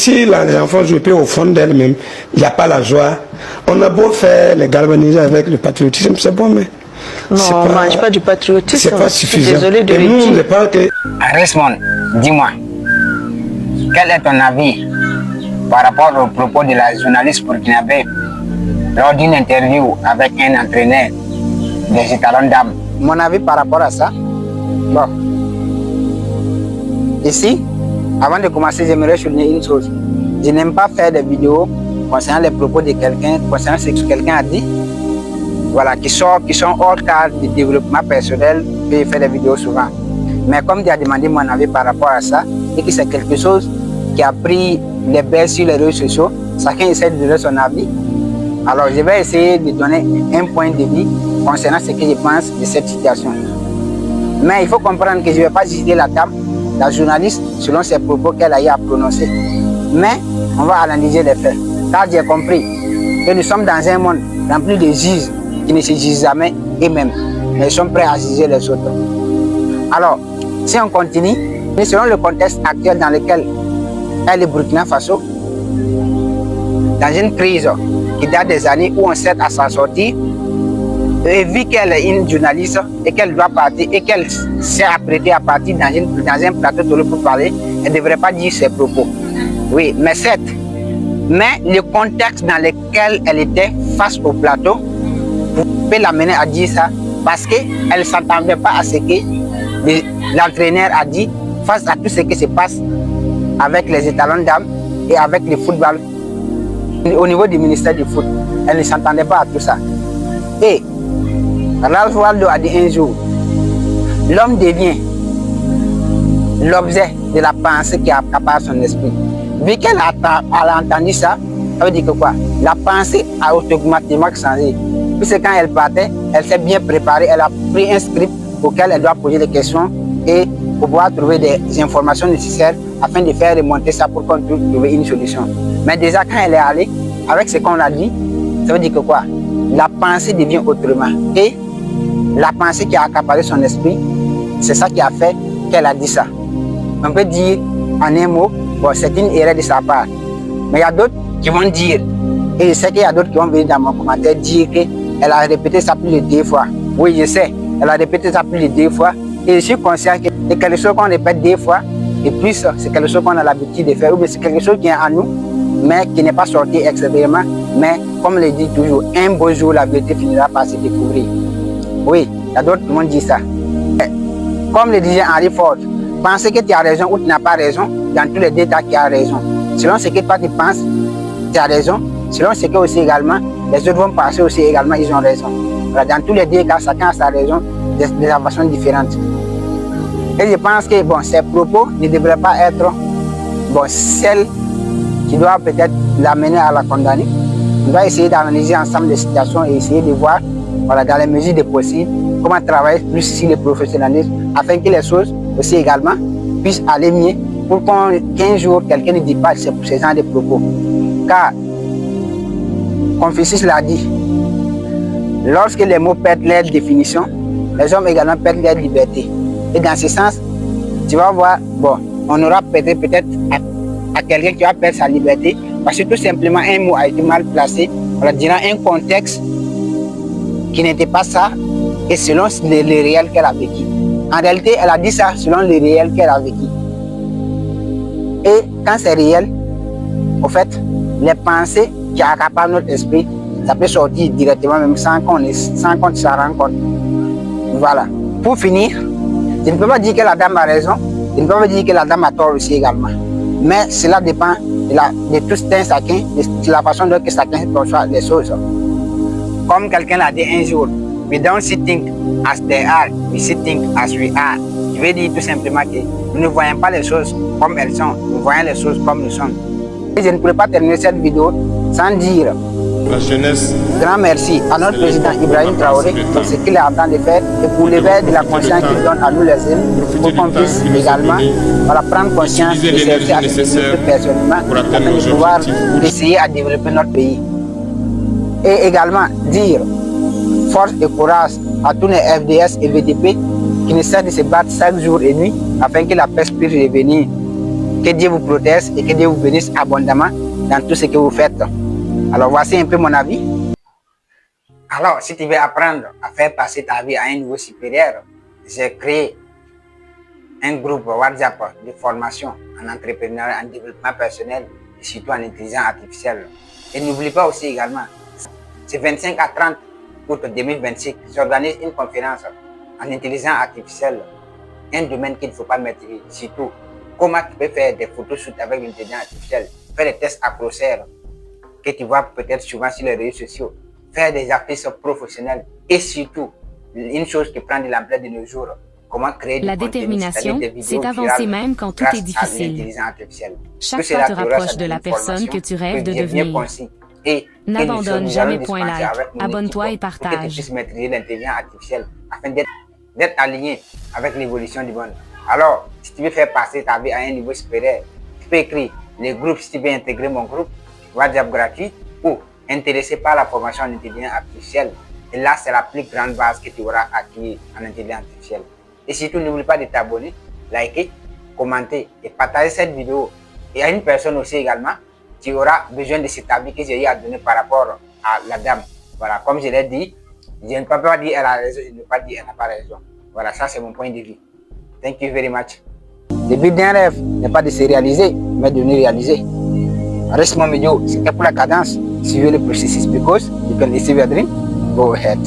si les enfants jouent au fond d'elles-mêmes, il n'y a pas la joie. On a beau faire les galvaniser avec le patriotisme, c'est bon, mais... Non, on ne mange pas du patriotisme. C'est pas suffisant. Désolé de le dire. Resmond, dis-moi, quel est ton avis par rapport aux propos de la journaliste burkinabé lors d'une interview avec un entraîneur des étalons d'âme? Mon avis par rapport à ça, bon, ici, avant de commencer, j'aimerais souligner une chose. Je n'aime pas faire des vidéos concernant les propos de quelqu'un, concernant ce que quelqu'un a dit, voilà, qui sont hors cadre du développement personnel, et je fais des vidéos souvent. Mais comme tu as demandé mon avis par rapport à ça, et que c'est quelque chose qui a pris les baisses sur les réseaux sociaux, chacun essaie de donner son avis. Alors je vais essayer de donner un point de vue concernant ce que je pense de cette situation. Mais il faut comprendre que je ne vais pas juger la dame, la journaliste, selon ses propos qu'elle a eu à prononcer. Mais on va analyser les faits. Car j'ai compris que nous sommes dans un monde rempli de juges qui ne se jugent jamais eux-mêmes, mais ils sont prêts à juger les autres. Alors, si on continue, selon le contexte actuel dans lequel est le Burkina Faso, dans une crise qui date des années où on sait à s'en sortir, et vu qu'elle est une journaliste et qu'elle doit partir et qu'elle s'est apprêtée à partir dans un plateau de l'eau pour parler, elle ne devrait pas dire ses propos. Oui, mais certes, mais le contexte dans lequel elle était face au plateau peut l'amener à dire ça parce qu'elle ne s'attendait pas à ce que l'entraîneur a dit face à tout ce qui se passe avec les étalons d'âme et avec le football au niveau du ministère du foot. Elle ne s'entendait pas à tout ça. Et Ralph Waldo a dit un jour, l'homme devient l'objet de la pensée qui accapare son esprit. Vu qu'elle a entendu ça, ça veut dire que quoi? La pensée a automatiquement changé. Puisque quand elle partait, elle s'est bien préparée, elle a pris un script auquel elle doit poser des questions et pour pouvoir trouver des informations nécessaires afin de faire remonter ça pour qu'on puisse trouver une solution. Mais déjà quand elle est allée, avec ce qu'on a dit, ça veut dire que quoi? La pensée devient autrement. Et la pensée qui a accaparé son esprit, c'est ça qui a fait qu'elle a dit ça. On peut dire en un mot, bon, c'est une erreur de sa part. Mais il y a d'autres qui vont dire, et je sais qu'il y a d'autres qui vont venir dans mon commentaire dire qu'elle a répété ça plus de 2 fois. Oui, je sais, elle a répété ça plus de 2 fois. Et je suis conscient que c'est quelque chose qu'on répète 2 fois, et puis c'est quelque chose qu'on a l'habitude de faire, ou bien c'est quelque chose qui est en nous, mais qui n'est pas sorti extérieurement. Mais comme le dit toujours, un beau jour, la vérité finira par se découvrir. Oui, il y a d'autres qui vont dire ça. Comme le disait Henry Ford, penser que tu as raison ou tu n'as pas raison, dans tous les détails tu as raison. Selon ce que toi tu penses, tu as raison. Selon ce que aussi également, les autres vont penser aussi également, ils ont raison. Voilà, dans tous les deux cas, chacun a sa raison de façon différente. Et je pense que bon, ces propos ne devraient pas être celles qui doivent peut-être l'amener à la condamner. On doit essayer d'analyser ensemble les situations et essayer de voir, voilà, dans les mesures de possible, comment travailler plus sur le professionnalisme afin que les choses aussi également puissent aller mieux pour qu'un jour quelqu'un ne dise pas ce genre de propos. Car, Confucius l'a dit, lorsque les mots perdent leur définition, les hommes également perdent leur liberté. Et dans ce sens, tu vas voir, bon, on aura peut-être à quelqu'un qui va perdre sa liberté parce que tout simplement un mot a été mal placé durant un contexte qui n'était pas ça et selon le réel qu'elle a vécu. En réalité, elle a dit ça selon le réel qu'elle a vécu. Et quand c'est réel, au fait, les pensées qui accaparent notre esprit, ça peut sortir directement même sans qu'on s'en rende compte. Voilà. Pour finir, je ne peux pas dire que la dame a raison, je ne peux pas dire que la dame a tort aussi également. Mais cela dépend de tout un chacun, de la façon dont chacun perçoit les choses. Comme quelqu'un l'a dit un jour, we don't see things as they are, we see things as we are. Je veux dire tout simplement que nous ne voyons pas les choses comme elles sont, nous voyons les choses comme nous sommes. Et je ne pourrais pas terminer cette vidéo sans dire la jeunesse. Grand merci à notre président Ibrahim Traoré pour ce qu'il est en train de faire et pour l'éveil de la conscience qu'il donne à nous les jeunes pour qu'on puisse également prendre conscience de ces activités personnellement afin de pouvoir essayer à développer notre pays. Et également dire force et courage à tous les FDS et VDP qui ne cessent de se battre chaque jour et nuit afin que la paix puisse revenir, Que Dieu vous protège et que Dieu vous bénisse abondamment dans tout ce que vous faites. Alors voici un peu mon avis. Alors, si tu veux apprendre à faire passer ta vie à un niveau supérieur, j'ai créé un groupe WhatsApp de formation en entrepreneuriat, en développement personnel et surtout en intelligence artificielle. Et n'oublie pas aussi également, c'est 25 à 30 août 2026, j'organise une conférence en intelligence artificielle, un domaine qu'il ne faut pas maîtriser, surtout comment tu peux faire des photos avec l'intelligence artificielle, faire des tests accrocheurs que tu vois peut-être souvent sur les réseaux sociaux, faire des affiches professionnelles et surtout, une chose qui prend de l'ampleur de nos jours, comment créer la détermination, c'est avancer même quand tout est difficile. Chaque pas te rapproche de la personne que tu rêves de devenir. N'abandonne jamais point like, abonne-toi et partage. Pour que tu puisses maîtriser l'intelligence artificielle afin d'être aligné avec l'évolution du monde. Alors, si tu veux faire passer ta vie à un niveau supérieur, tu peux écrire les groupes si tu veux intégrer mon groupe, WhatsApp gratuit ou intéressé par la formation en intelligence artificielle. Et là, c'est la plus grande base que tu auras acquis en intelligence artificielle. Et surtout, n'oublie pas de t'abonner, liker, commenter et partager cette vidéo. Et à une personne aussi également, tu auras besoin de cet avis que j'ai eu à donner par rapport à la dame. Voilà, comme je l'ai dit, je ne peux pas dire elle a raison, je ne peux pas dire elle n'a pas raison. Voilà, ça c'est mon point de vue. Thank you very much. Le but d'un rêve n'est pas de se réaliser, mais de nous réaliser. Reste mon vidéo, c'était pour la cadence. Suivez le processus because you can achieve your dream. Go ahead.